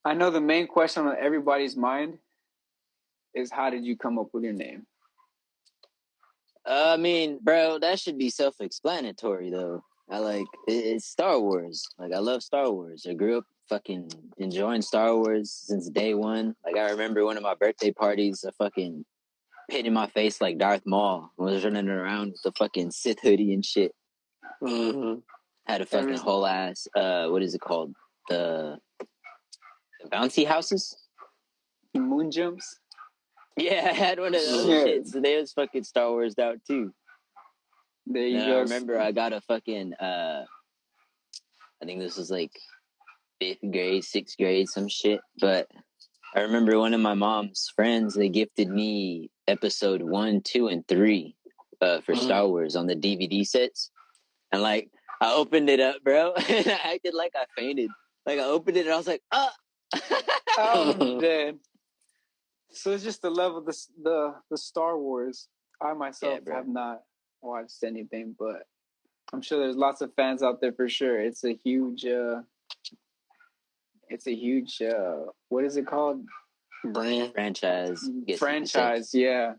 I know the main question on everybody's mind is how did you come up with your name? I mean, bro, that should be self-explanatory, though. It's Star Wars. Like, I love Star Wars. I grew up fucking enjoying Star Wars since day one. Like, I remember one of my birthday parties, I fucking painted my face like Darth Maul. I was running around with the fucking Sith hoodie and shit. Mm-hmm. Had a fucking whole ass, what is it called? The bouncy houses? Moon jumps? Yeah, I had one of those shits. So they was fucking Star Wars out too. There you go. I remember I got a fucking, I think this was like 5th grade, 6th grade, some shit. But I remember one of my mom's friends, they gifted me episode 1, 2, and 3 for Star Wars on the DVD sets. And like, I opened it up, bro, and I acted like I fainted. Like, I opened it and I was like, ah! I'm dead. So it's just the love of the Star Wars. I myself have not watched anything, but I'm sure there's lots of fans out there for sure. It's a huge what is it called? Franchise, yeah.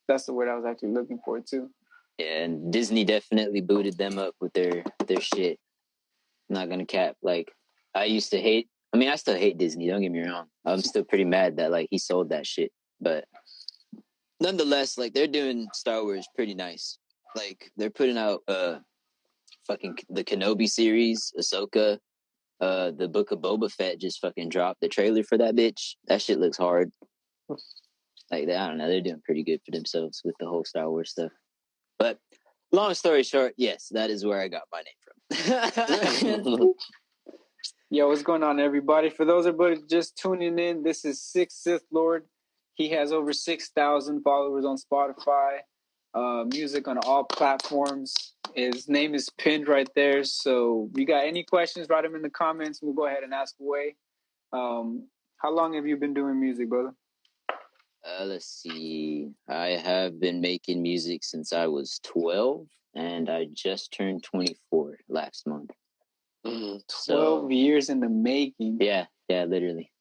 That's the word I was actually looking for too. Yeah, and Disney definitely booted them up with their shit. I'm not gonna cap. Like, I still hate Disney, don't get me wrong. I'm still pretty mad that like he sold that shit. But nonetheless, like, they're doing Star Wars pretty nice. Like, they're putting out fucking the Kenobi series, Ahsoka, the Book of Boba Fett just fucking dropped the trailer for that bitch. That shit looks hard. Like, I don't know, they're doing pretty good for themselves with the whole Star Wars stuff. But long story short, yes, that is where I got my name from. Yo, what's going on, everybody? For those everybody just tuning in, this is ithlord. He has over 6,000 followers on Spotify, music on all platforms. His name is pinned right there. So if you got any questions, write them in the comments. We'll go ahead and ask away. How long have you been doing music, brother? Let's see. I have been making music since I was 12, and I just turned 24 last month. 12 years in the making. Yeah, literally.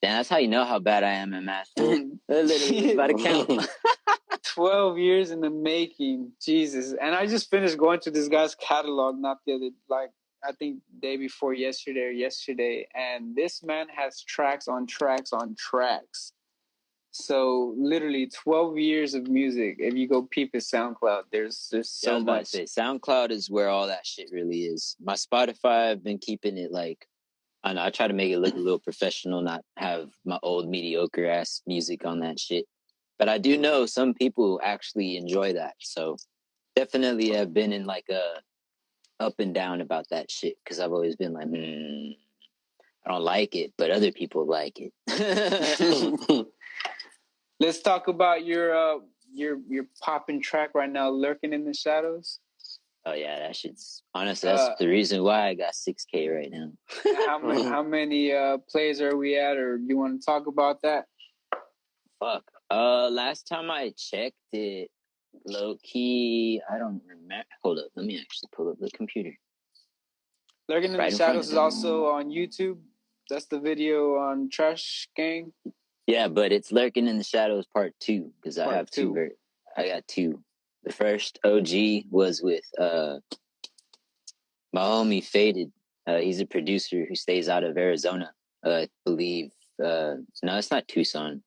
Damn, that's how you know how bad I am at math. Literally, about to count. 12 years in the making. Jesus. And I just finished going through this guy's catalog, not the other, like, I think day before yesterday. And this man has tracks on tracks on tracks. So literally 12 years of music. If you go peep his SoundCloud, there's so much. SoundCloud is where all that shit really is. My Spotify, I've been keeping it like, I know, I try to make it look a little professional, not have my old mediocre ass music on that shit. But I do know some people actually enjoy that. So definitely have been in like a up and down about that shit. Cause I've always been like, I don't like it, but other people like it. Let's talk about your popping track right now, Lurking in the Shadows. Oh yeah, that shit's honestly, that's the reason why I got 6K right now. How many plays are we at, or do you want to talk about that? Fuck. Last time I checked it, low key, I don't remember. Hold up, let me actually pull up the computer. Lurking in the Shadows is also on YouTube. That's the video on Trash Gang. Yeah, but it's Lurking in the Shadows Part 2 because I have two. I got two. The first OG was with my homie Faded. He's a producer who stays out of Arizona. I believe. No, it's not Tucson.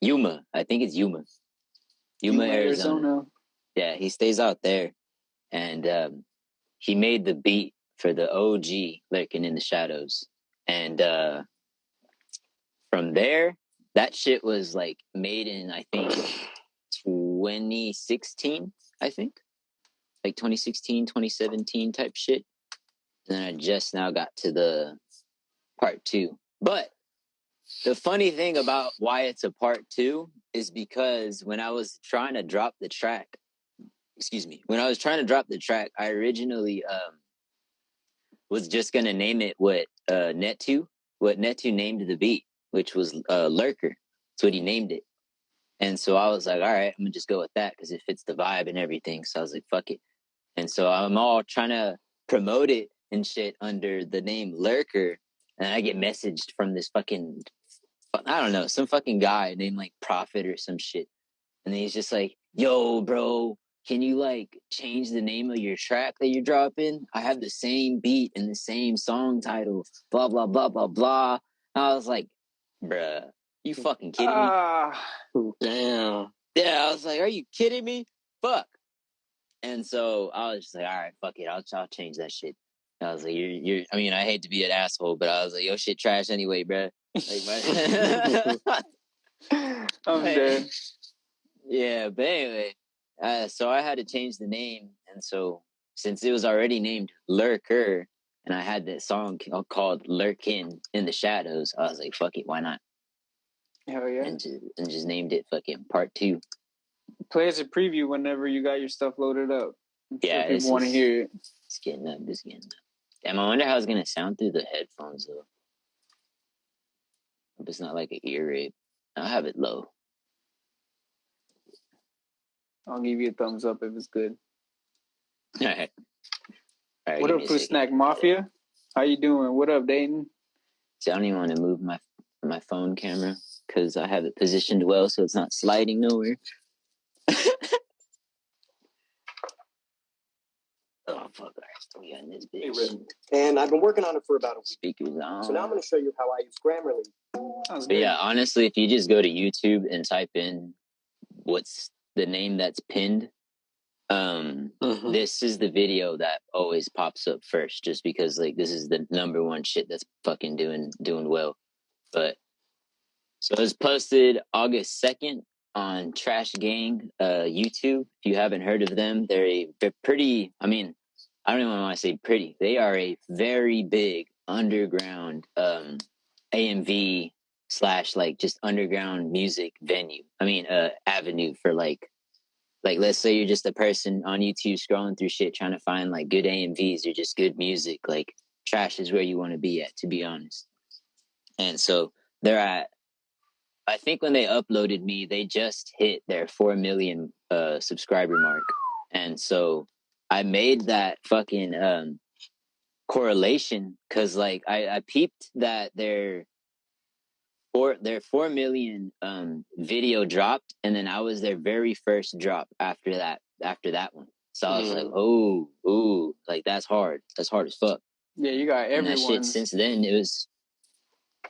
Yuma. I think it's Yuma. Yuma, Arizona. Yeah, he stays out there. And he made the beat for the OG Lurking in the Shadows. And from there, that shit was like made in, I think, 2016, I think. Like 2016, 2017 type shit. And then I just now got to the part 2. But the funny thing about why it's a part 2 is because when I was trying to drop the track, I originally was just going to name it what Netu named the beat, which was Lurker. That's what he named it. And so I was like, all right, I'm going to just go with that because it fits the vibe and everything. So I was like, fuck it. And so I'm all trying to promote it and shit under the name Lurker. And I get messaged from this fucking, I don't know, some fucking guy named like Prophet or some shit. And then he's just like, yo, bro, can you like change the name of your track that you're dropping? I have the same beat and the same song title, blah, blah, blah, blah, blah. And I was like, bruh, you fucking kidding me? Damn. Yeah, I was like, are you kidding me? Fuck. And so I was just like, all right, fuck it. I'll change that shit. I was like, you're, I mean, I hate to be an asshole, but I was like, yo, shit trash anyway, bruh. Like, I'm dead. Yeah, but anyway, so I had to change the name. And so since it was already named Lurker, and I had that song called Lurkin in the Shadows, I was like, fuck it, why not? Hell yeah. And just named it fucking Part 2. Play as a preview whenever you got your stuff loaded up. Yeah, if people want to hear it. It's getting up. Damn, I wonder how it's gonna sound through the headphones though. Hope it's not like an ear rape. I'll have it low. I'll give you a thumbs up if it's good. All right. What up, Food Snack Mafia? How you doing? What up, Dayton? See, I don't even want to move my phone camera because I have it positioned well so it's not sliding nowhere. Oh, fuck. We got in this bitch. And I've been working on it for about a week. Speakers on. So now I'm going to show you how I use Grammarly. But yeah, honestly, if you just go to YouTube and type in what's the name that's pinned, this is the video that always pops up first, just because like this is the number one shit that's fucking doing well. But so it was posted August 2nd on Trash Gang YouTube. If you haven't heard of them, they're pretty, I mean, I don't even want to say pretty. They are a very big underground AMV / like just underground music venue. I mean, avenue for like let's say you're just a person on YouTube scrolling through shit trying to find like good AMVs or just good music. Like Trash is where you want to be at, to be honest. And so they're at, I think when they uploaded me, they just hit their 4 million subscriber mark. And so I made that fucking correlation because like I peeped that their 4 million video dropped, and then I was their very first drop after that one. So I was like, oh, like that's hard as fuck. Yeah, you got everyone. And that shit since then it was,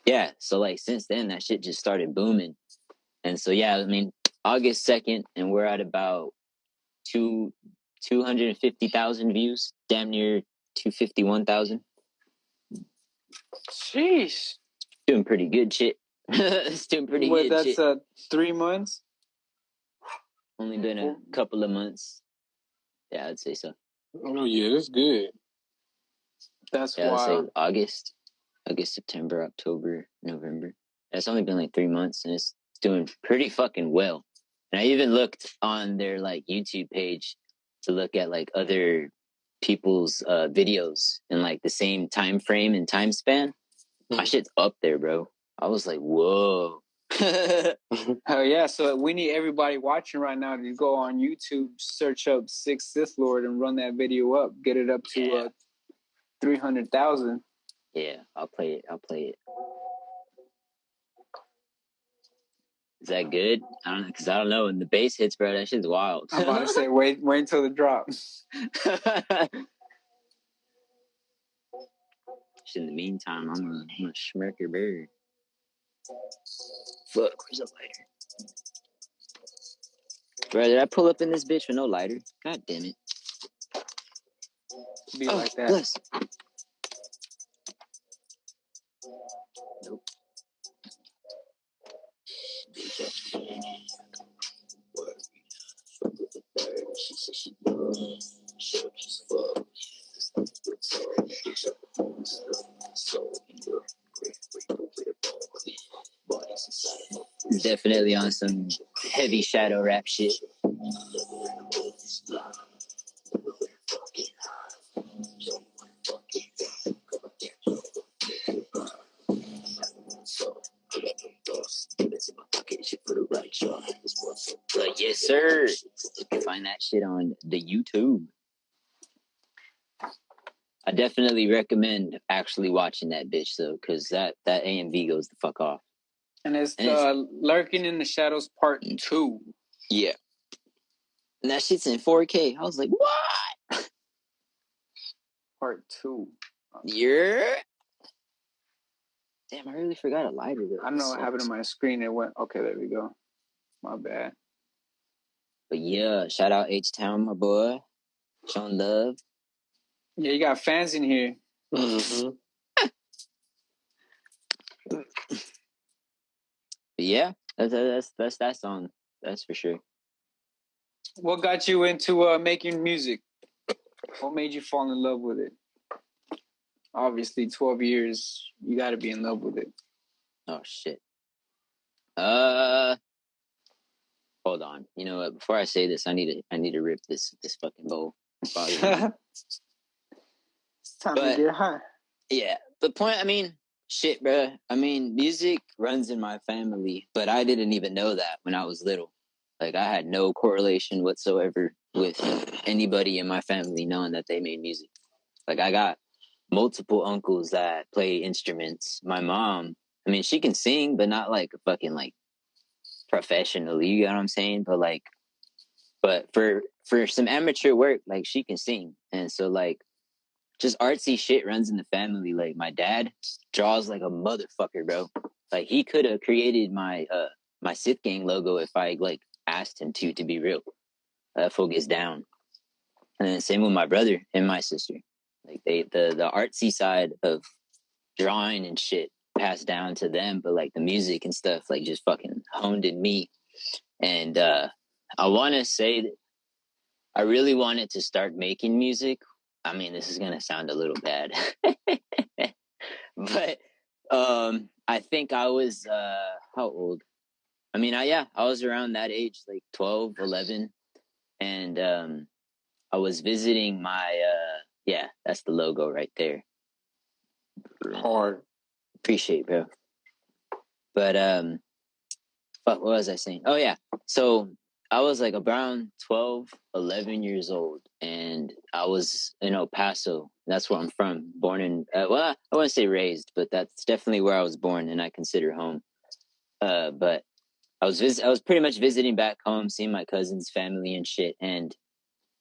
yeah. So like since then that shit just started booming, and so yeah, I mean August 2nd, and we're at about 250,000 views, damn near 251,000. Sheesh. Doing pretty good shit. It's doing pretty good that's, shit. That's 3 months? Only been a couple of months. Yeah, I'd say so. Oh, yeah, that's good. That's wild. I'd say August, September, October, November. It's only been like 3 months, and it's doing pretty fucking well. And I even looked on their like YouTube page to look at like other people's videos in like the same time frame and time span. My shit's up there, bro. I was like, whoa. Hell yeah. So we need everybody watching right now to go on YouTube, search up ithlord and run that video up. Get it up to 300,000. Yeah, I'll play it. Is that good? I don't know, because I don't know. When the bass hits, bro, that shit's wild. I'm about to say, wait until the drop. In the meantime, I'm a schmirker bird. Fuck, where's the lighter? Bro, did I pull up in this bitch with no lighter? God damn it. Be like that. Bless. Nope. Definitely on some heavy shadow rap shit. Yes, sir. You can find that shit on the YouTube. I definitely recommend actually watching that bitch though, because that AMV goes the fuck off. And it's the Lurking in the Shadows Part 2. Yeah. And that shit's in 4K. I was like, what? Part 2. Yeah. Damn, I really forgot a lighter though. I don't know what happened to my screen. It went, okay, there we go. My bad. But yeah, shout out H-Town, my boy. Showing love. Yeah, you got fans in here. Mm-hmm. But yeah, that's that song. That's for sure. What got you into making music? What made you fall in love with it? Obviously, 12 years, you got to be in love with it. Oh shit. Hold on. You know what? Before I say this, I need to rip this fucking bowl. It's time to get high. Yeah, the point. I mean, shit, bro. I mean, music runs in my family, but I didn't even know that when I was little. Like, I had no correlation whatsoever with anybody in my family knowing that they made music. Like, I got multiple uncles that play instruments. My mom, I mean, she can sing, but not like a fucking like professionally. You know what I'm saying? But for some amateur work, like she can sing, and so like just artsy shit runs in the family. Like my dad draws like a motherfucker, bro. Like he could have created my my Sith Gang logo if I like asked him to be real. That fool gets down. And then same with my brother and my sister. Like the artsy side of drawing and shit passed down to them, but like the music and stuff like just fucking honed in me. And I want to say that I really wanted to start making music. I mean, this is gonna sound a little bad, but I think I was how old? I mean, I was around that age, like 12, 11, and I was visiting my yeah, that's the logo right there. Hard. Appreciate, bro. But what was I saying? Oh yeah, so I was like around 12, 11 years old, and I was in El Paso. That's where I'm from. Born in, well, I wouldn't say raised, but that's definitely where I was born, and I consider home. But I was pretty much visiting back home, seeing my cousin's family and shit. And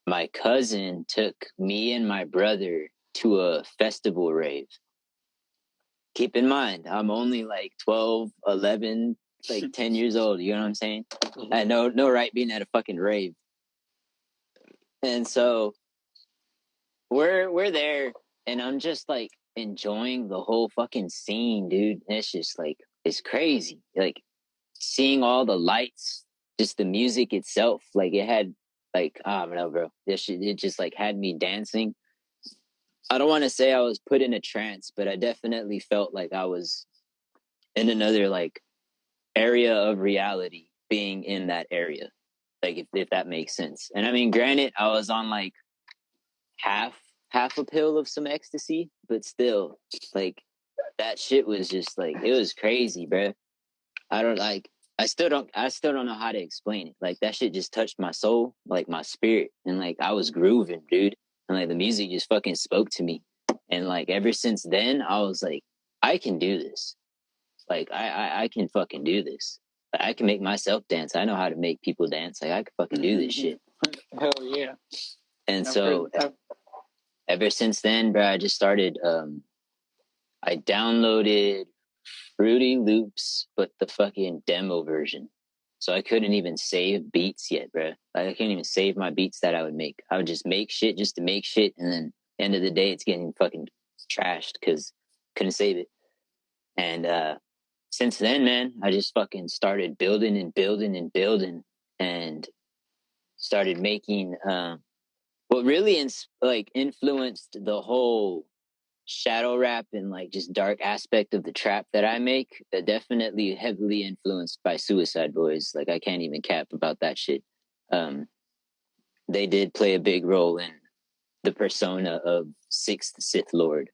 my cousin took me and my brother to a festival rave. Keep in mind, I'm only like 12, 11, like 10 years old. You know what I'm saying? I had no right being at a fucking rave. And so we're there, and I'm just like enjoying the whole fucking scene, dude. And it's just like it's crazy. Like seeing all the lights, just the music itself, like it had like I don't know, bro. It just like had me dancing. I don't want to say I was put in a trance, but I definitely felt like I was in another like area of reality being in that area. Like if that makes sense. And I mean, granted, I was on like half a pill of some ecstasy, but still, like that shit was just like it was crazy, bro. I still don't know how to explain it. Like that shit just touched my soul, like my spirit, and like I was grooving, dude. And like the music just fucking spoke to me. And like ever since then, I was like, I can do this. Like I can fucking do this. Like, I can make myself dance. I know how to make people dance. Like I can fucking do this shit. Hell yeah. And ever since then, bro, I just started I downloaded Fruity Loops, but the fucking demo version. So I couldn't even save beats yet, bro. Like I couldn't even save my beats that I would make. I would just make shit just to make shit, and then end of the day, it's getting fucking trashed because couldn't save it. And since then, man, I just fucking started building and building and building, and started making what really influenced the whole shadow rap and like just dark aspect of the trap that I make. That definitely heavily influenced by Suicide Boys. Like I can't even cap about that shit. They did play a big role in the persona of Sixth Sith Lord.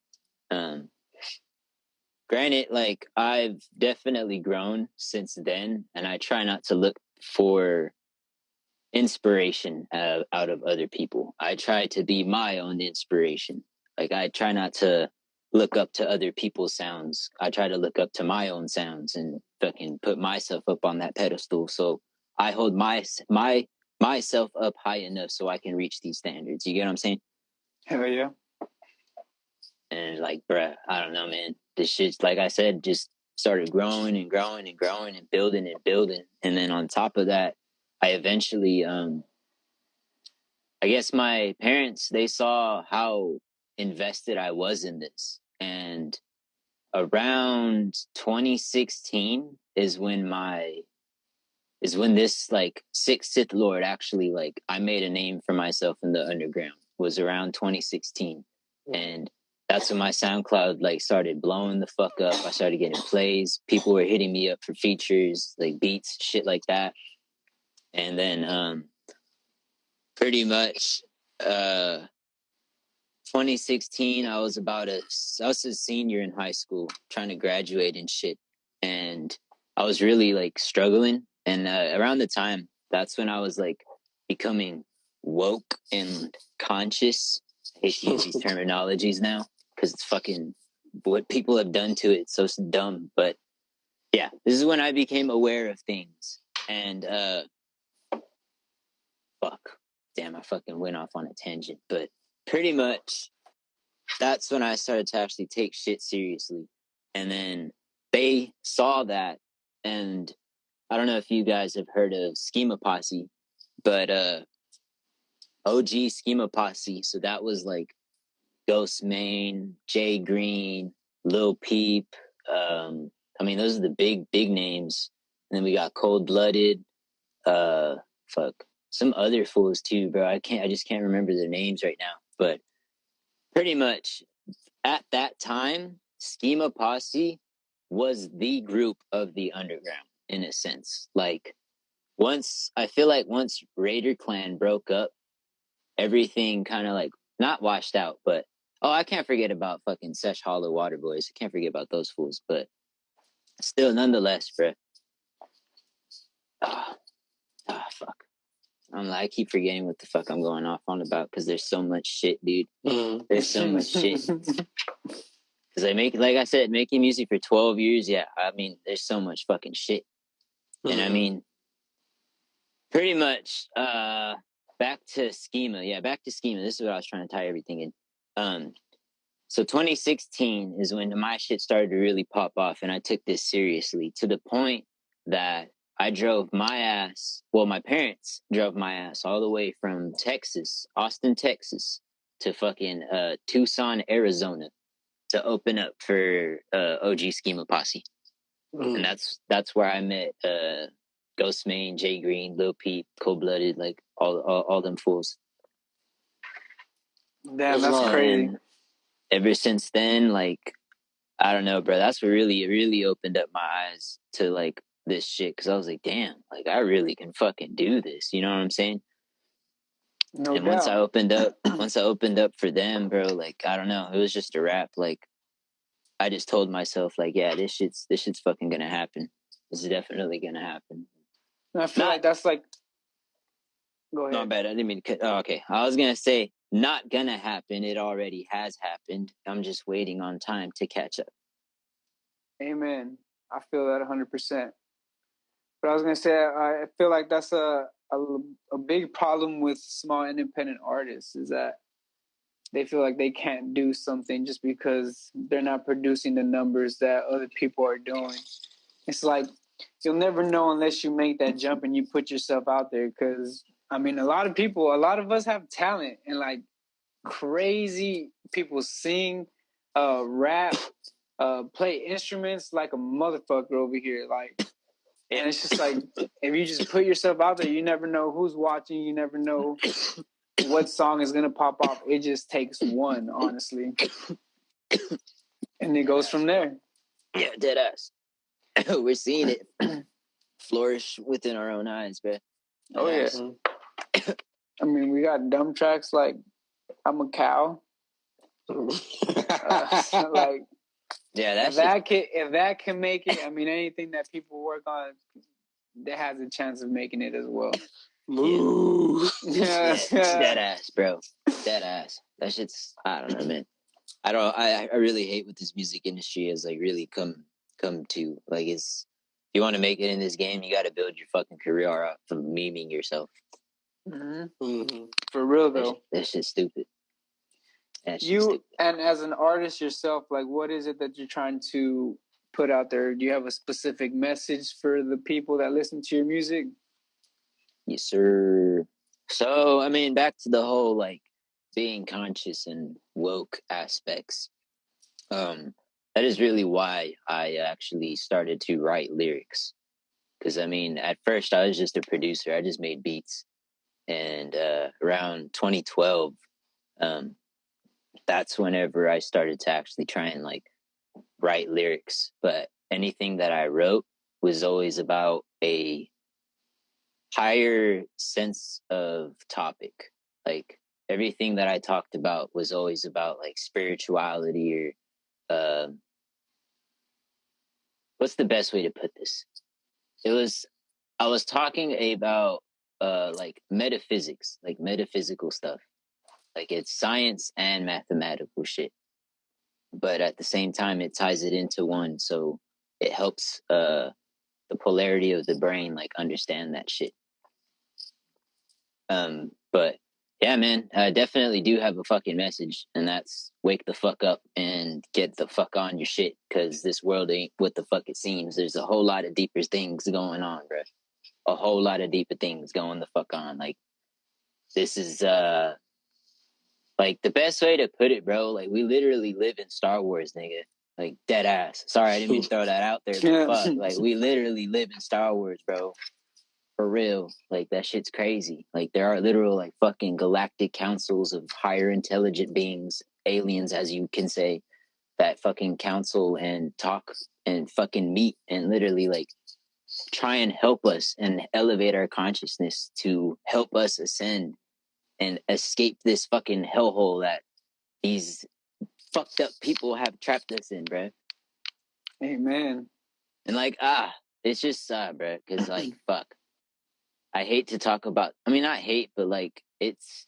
Granted, like I've definitely grown since then, and I try not to look for inspiration out of other people. I try to be my own inspiration. Like, I try not to look up to other people's sounds. I try to look up to my own sounds and fucking put myself up on that pedestal. So I hold myself up high enough so I can reach these standards. You get what I'm saying? Hell yeah. And like, bruh, I don't know, man. This shit's, like I said, just started growing and growing and growing and building and building. And then on top of that, I eventually, I guess my parents, they saw how invested I was in this. And around 2016 is when this like Sixth Lord actually, like, I made a name for myself in the underground. Was around 2016. And that's when my SoundCloud like started blowing the fuck up. I started getting plays. People were hitting me up for features, like beats, shit like that. And then pretty much 2016, I was a senior in high school, trying to graduate and shit. And I was really like struggling. And around the time, that's when I was like becoming woke and conscious. I hate to use these terminologies now because it's fucking what people have done to it. So dumb. But yeah, this is when I became aware of things. And fuck, damn, I fucking went off on a tangent. But pretty much that's when I started to actually take shit seriously. And then they saw that, and I don't know if you guys have heard of Schema Posse, but OG Schema Posse. So that was like Ghost Main, Jay Green, Lil Peep. I mean, those are the big names. And then we got Cold Blooded. Some other fools too, bro. I just can't remember their names right now. But pretty much at that time, Schema Posse was the group of the underground in a sense. Like, I feel like once Raider Clan broke up, everything kind of like not washed out, but I can't forget about fucking Sesh Hollow Water Boys. I can't forget about those fools, but still, nonetheless, bro. Fuck. I keep forgetting what the fuck I'm going off on about because there's so much shit, dude. There's so much shit. Because like I said, making music for 12 years, yeah, I mean, there's so much fucking shit. And I mean, pretty much, back to Schema. Yeah, back to Schema. This is what I was trying to tie everything in. So 2016 is when my shit started to really pop off, and I took this seriously to the point that I drove my ass. Well, my parents drove my ass all the way from Texas, Austin, Texas, to fucking Tucson, Arizona, to open up for OG Schema Posse. And that's where I met Ghost Main, Jay Green, Lil Peep, Cold Blooded, like all them fools. Damn, that's crazy. And ever since then, like, I don't know, bro. That's what really opened up my eyes to like this shit, because I was like, damn, like I really can fucking do this. You know what I'm saying? No and doubt. once I opened up for them, bro, like, I don't know, it was just a wrap. Like, I just told myself, like, yeah, this shit's fucking gonna happen. This is definitely gonna happen. And I feel like that's like. Go ahead. Not bad. I didn't mean to cut. Oh, okay. I was gonna say, not gonna happen. It already has happened. I'm just waiting on time to catch up. Amen. I feel that 100%. But I was gonna say, I feel like that's a big problem with small independent artists, is that they feel like they can't do something just because they're not producing the numbers that other people are doing. It's like you'll never know unless you make that jump and you put yourself out there. Because I mean, a lot of us have talent, and like crazy people sing, rap, play instruments like a motherfucker over here. Like, and it's just like, if you just put yourself out there, you never know who's watching. You never know what song is gonna pop off. It just takes one, honestly, and it goes from there. Yeah, dead ass. We're seeing it flourish within our own eyes, bro. Oh yeah. I mean, we got dumb tracks like "I'm a Cow." Like, yeah, if that can make it, I mean, anything that people work on, that has a chance of making it as well. Yeah. Dead ass, bro. Dead ass. That shit's, I don't know, man. I really hate what this music industry has like really come to. Like, it's, if you want to make it in this game, you got to build your fucking career up from memeing yourself. For real though, that shit's stupid. And as an artist yourself, like, what is it that you're trying to put out there? Do you have a specific message for the people that listen to your music? Yes, sir. So, I mean, back to the whole like being conscious and woke aspects. That is really why I actually started to write lyrics. Because I mean, at first I was just a producer. I just made beats, and around 2012, that's whenever I started to actually try and like write lyrics. But anything that I wrote was always about a higher sense of topic. Like, everything that I talked about was always about like spirituality or what's the best way to put this? I was talking about like metaphysics, like metaphysical stuff. Like, it's science and mathematical shit. But at the same time it ties it into one, so it helps the polarity of the brain like understand that shit. But yeah, man, I definitely do have a fucking message, and that's wake the fuck up and get the fuck on your shit, because this world ain't what the fuck it seems. There's a whole lot of deeper things going on, bro. A whole lot of deeper things going the fuck on. Like, this is like the best way to put it, bro. Like, we literally live in Star Wars, nigga. Like, dead ass. Sorry, I didn't mean to throw that out there, but fuck, like, we literally live in Star Wars, bro. For real. Like, that shit's crazy. Like, there are literal like fucking galactic councils of higher intelligent beings, aliens, as you can say, that fucking counsel and talk and fucking meet and literally like try and help us and elevate our consciousness to help us ascend and escape this fucking hellhole that these fucked up people have trapped us in, bro. Amen. And like, it's just bro, because like, fuck, I hate to talk about, I mean, not hate, but like, it's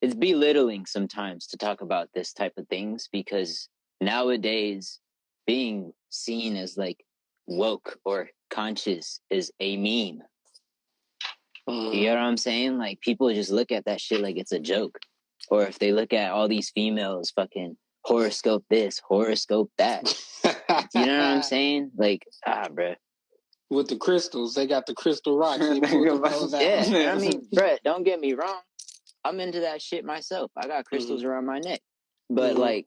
belittling sometimes to talk about this type of things, because nowadays being seen as like woke or conscious is a meme. You know what I'm saying? Like, people just look at that shit like it's a joke. Or if they look at all these females fucking horoscope this, horoscope that. You know what I'm saying? Like, bro. With the crystals, they got the crystal rocks. They pulled those out. Yeah, I mean, bro, don't get me wrong. I'm into that shit myself. I got crystals around my neck. But like,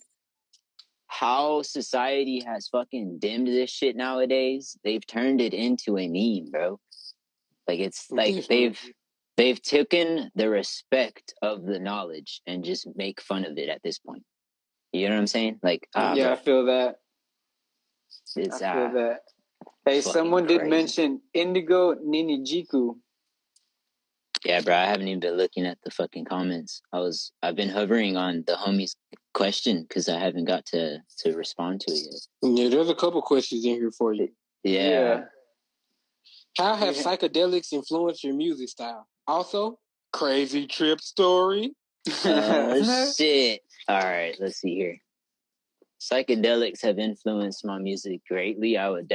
how society has fucking dimmed this shit nowadays, they've turned it into a meme, bro. Like, it's like they've taken the respect of the knowledge and just make fun of it at this point. You know what I'm saying? Like, yeah, bro, I feel that. it's I feel that. Hey, someone did mention Indigo Ninijiku. Yeah, bro, I haven't even been looking at the fucking comments. I've been hovering on the homie's question because I haven't got to respond to it yet. Yeah, there's a couple questions in here for you. Yeah. How have psychedelics influenced your music style? Also, crazy trip story. Shit. All right, let's see here. Psychedelics have influenced my music greatly, I would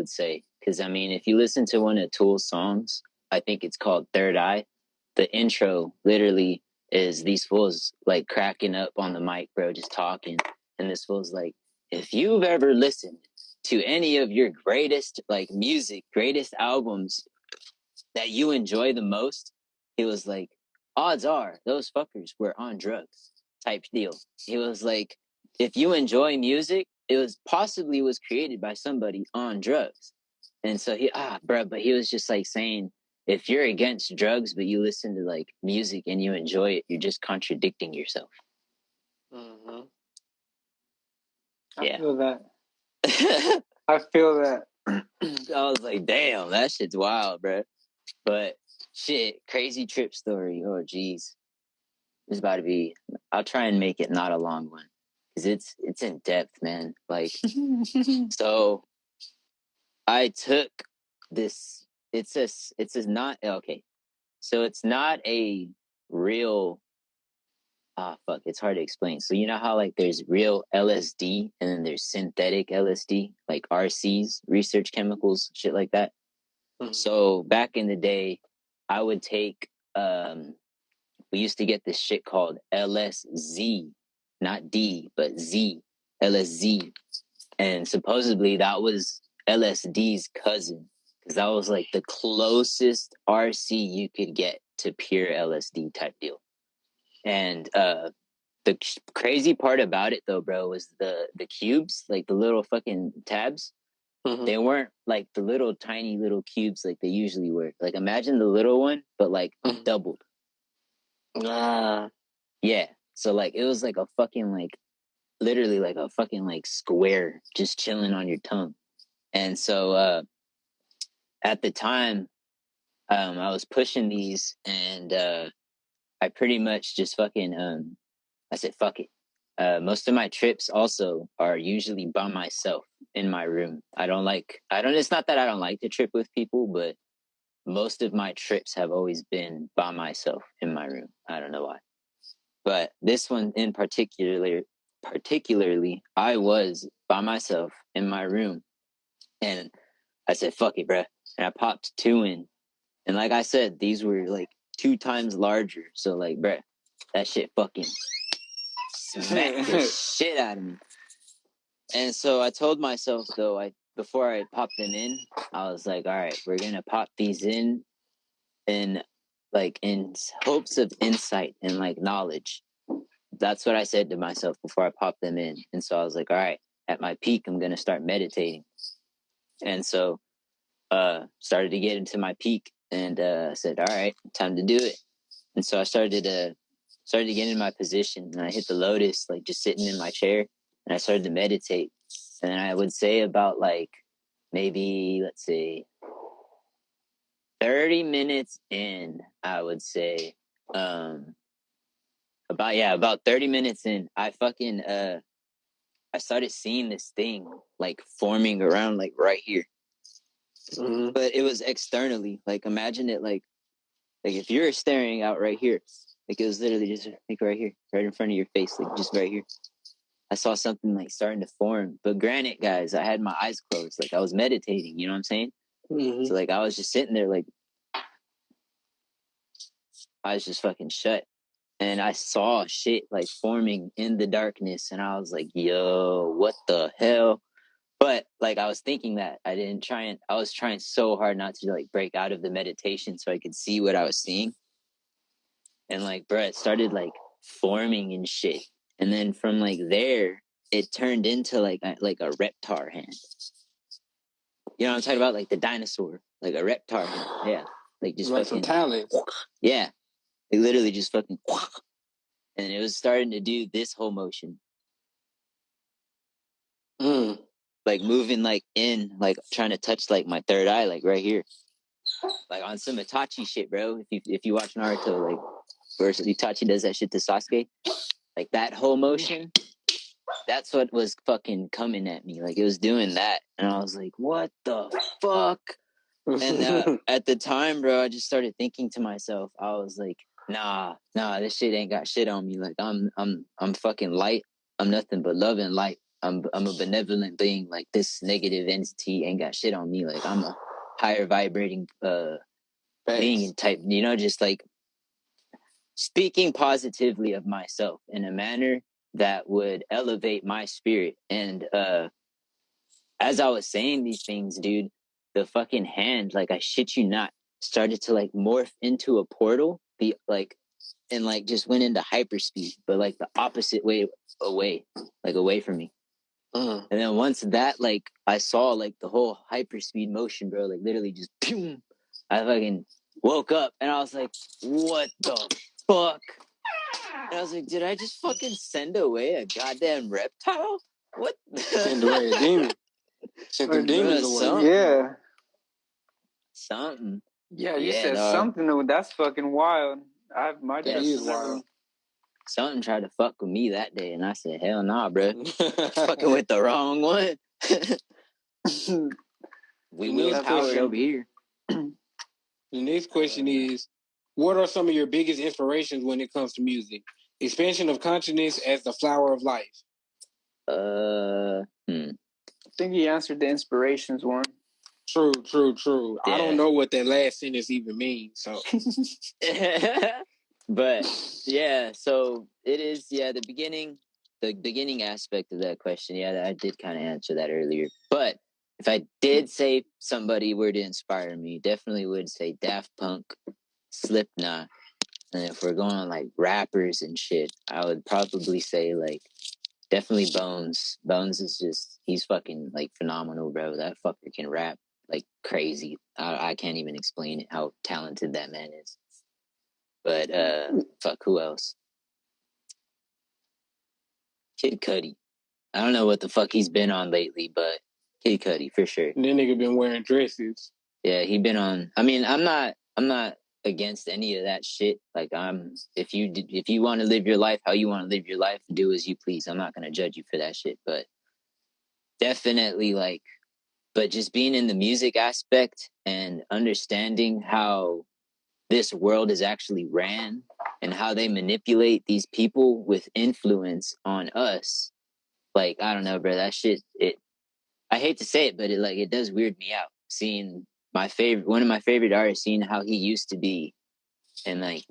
say. Because, I mean, if you listen to one of Tool's songs, I think it's called Third Eye, the intro literally is these fools like cracking up on the mic, bro, just talking. And this fool's like, if you've ever listened to any of your greatest like music, greatest albums that you enjoy the most, he was like, odds are those fuckers were on drugs type deal. He was like, if you enjoy music, it was created by somebody on drugs. And so but he was just like saying, if you're against drugs but you listen to like music and you enjoy it, you're just contradicting yourself. I feel that. I feel that. I was like, damn, that shit's wild, bro. But shit, crazy trip story. Oh, geez. It's about to be, I'll try and make it not a long one, because it's in depth, man. Like, so I took this, it's not, okay. So it's not a real, fuck, it's hard to explain. So you know how like there's real LSD and then there's synthetic LSD, like RCs, research chemicals, shit like that. Mm-hmm. So back in the day, I would take we used to get this shit called LSZ, not D, but Z, LSZ. And supposedly that was LSD's cousin, because that was like the closest RC you could get to pure LSD type deal. And the crazy part about it though, bro, was the cubes, like the little fucking tabs. Mm-hmm. They weren't like the little tiny little cubes like they usually were. Like imagine the little one, but like doubled. Yeah. So like it was like a fucking like literally like a fucking like square just chilling on your tongue. And so at the time, I was pushing these and I pretty much just fucking I said fuck it. Most of my trips also are usually by myself in my room. It's not that I don't like to trip with people, but most of my trips have always been by myself in my room. I don't know why. But this one in particularly, I was by myself in my room. And I said, fuck it, bruh. And I popped 2 in. And like I said, these were like 2 times larger. So like, bruh, that shit fucking smacked the shit out of me. And so I told myself though, before I popped them in, I was like, all right, we're gonna pop these in hopes of insight and like knowledge. That's what I said to myself before I popped them in. And so I was like, all right, at my peak, I'm gonna start meditating. And so started to get into my peak and said, all right, time to do it. And so I started to get in my position and I hit the lotus, like just sitting in my chair, and I started to meditate. And then I would say about like maybe, let's say 30 minutes in, I would say, about 30 minutes in, I fucking, I started seeing this thing like forming around like right here. Mm-hmm. But it was externally. Like imagine it like if you're staring out right here, like it was literally just like right here, right in front of your face, like just right here. I saw something like starting to form. But granted, guys, I had my eyes closed, like I was meditating. You know what I'm saying? Mm-hmm. So like I was just sitting there, like I was just fucking shut, and I saw shit like forming in the darkness, and I was like, "Yo, what the hell?" But like I was thinking that I was trying so hard not to like break out of the meditation so I could see what I was seeing. And like, bro, it started like forming and shit. And then from like there, it turned into like a reptar hand. You know what I'm talking about? Like the dinosaur, like a reptar hand. Yeah. Like just like fucking. Some talents. Yeah. It literally just fucking. And it was starting to do this whole motion. Like moving like in, like trying to touch like my third eye, like right here. Like on some Itachi shit, bro. If you watch Naruto, like where Itachi does that shit to Sasuke, like that whole motion, that's what was fucking coming at me. Like it was doing that, and I was like, "What the fuck?" And at the time, bro, I just started thinking to myself, I was like, "Nah, this shit ain't got shit on me. Like I'm fucking light. I'm nothing but love and light. I'm a benevolent being. Like this negative entity ain't got shit on me. Like I'm a higher vibrating being type. You know, just like speaking positively of myself in a manner that would elevate my spirit. And as I was saying these things, dude, the fucking hand, like I shit you not, started to like morph into a portal, and like just went into hyperspeed, but like the opposite way away, like away from me. And then once that, like I saw like the whole hyperspeed motion, bro, like literally just boom, I fucking woke up and I was like, what the fuck? And I was like, did I just fucking send away a goddamn reptile? What? Send away a demon. Send the demons away. Yeah. Something. Yeah, you said something. That's fucking wild. My that is wild. Something tried to fuck with me that day, and I said, hell nah, bro. Fucking with the wrong one. We will power it over here. The next question is, what are some of your biggest inspirations when it comes to music? Expansion of consciousness as the flower of life. I think he answered the inspirations one. True. Yeah. I don't know what that last sentence even means, so. But yeah, so it is, the beginning aspect of that question. Yeah, I did kind of answer that earlier. But if I did say somebody were to inspire me, definitely would say Daft Punk, Slipknot. And if we're going on like rappers and shit, I would probably say like definitely Bones. Bones is just, he's fucking like phenomenal, bro. That fucker can rap like crazy. I can't even explain it, how talented that man is. But fuck, who else? Kid Cudi. I don't know what the fuck he's been on lately, but Kid Cudi for sure. And that nigga been wearing dresses. Yeah, he been on. I mean, I'm not against any of that shit. Like, if you want to live your life how you want to live your life, do as you please. I'm not gonna judge you for that shit. But definitely, like, but just being in the music aspect and understanding how this world is actually ran and how they manipulate these people with influence on us. Like, I don't know, bro. That shit, I hate to say it, but it does weird me out seeing one of my favorite artists, seeing how he used to be, and like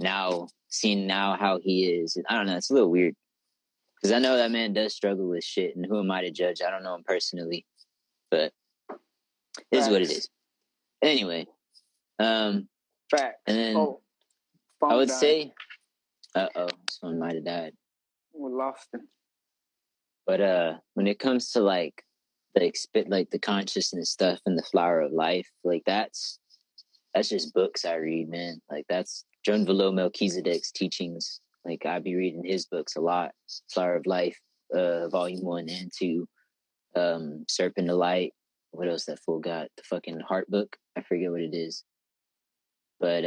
seeing now how he is. I don't know. It's a little weird because I know that man does struggle with shit, and who am I to judge? I don't know him personally, but it is what it is. Anyway, Facts. and then I would say, someone might have died. We lost him. But when it comes to like the consciousness stuff and the flower of life, like that's just books I read, man. Like that's John Velo Melchizedek's teachings. Like I be reading his books a lot. Flower of Life, volume 1 and 2, Serpent of Light. What else that fool got? The fucking Heart book. I forget what it is. But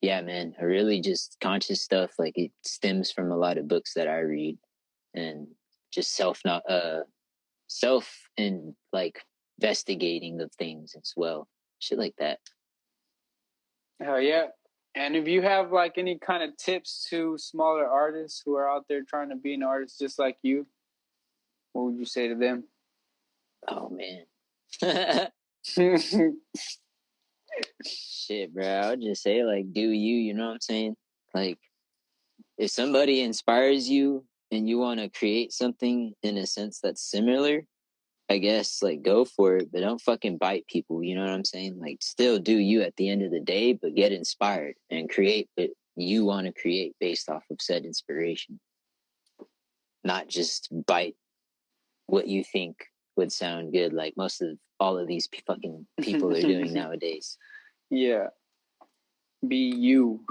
yeah, man, I really just conscious stuff. Like it stems from a lot of books that I read, and just self and like investigating of things as well. Shit like that. Hell yeah. And if you have like any kind of tips to smaller artists who are out there trying to be an artist just like you, what would you say to them? Oh man. Shit, bro. I would just say like do you know what I'm saying? Like if somebody inspires you and you want to create something in a sense that's similar, I guess like go for it, but don't fucking bite people, you know what I'm saying? Like still do you at the end of the day, but get inspired and create what you want to create based off of said inspiration. Not just bite what you think would sound good, like all of these fucking people are doing nowadays. Yeah. Be you.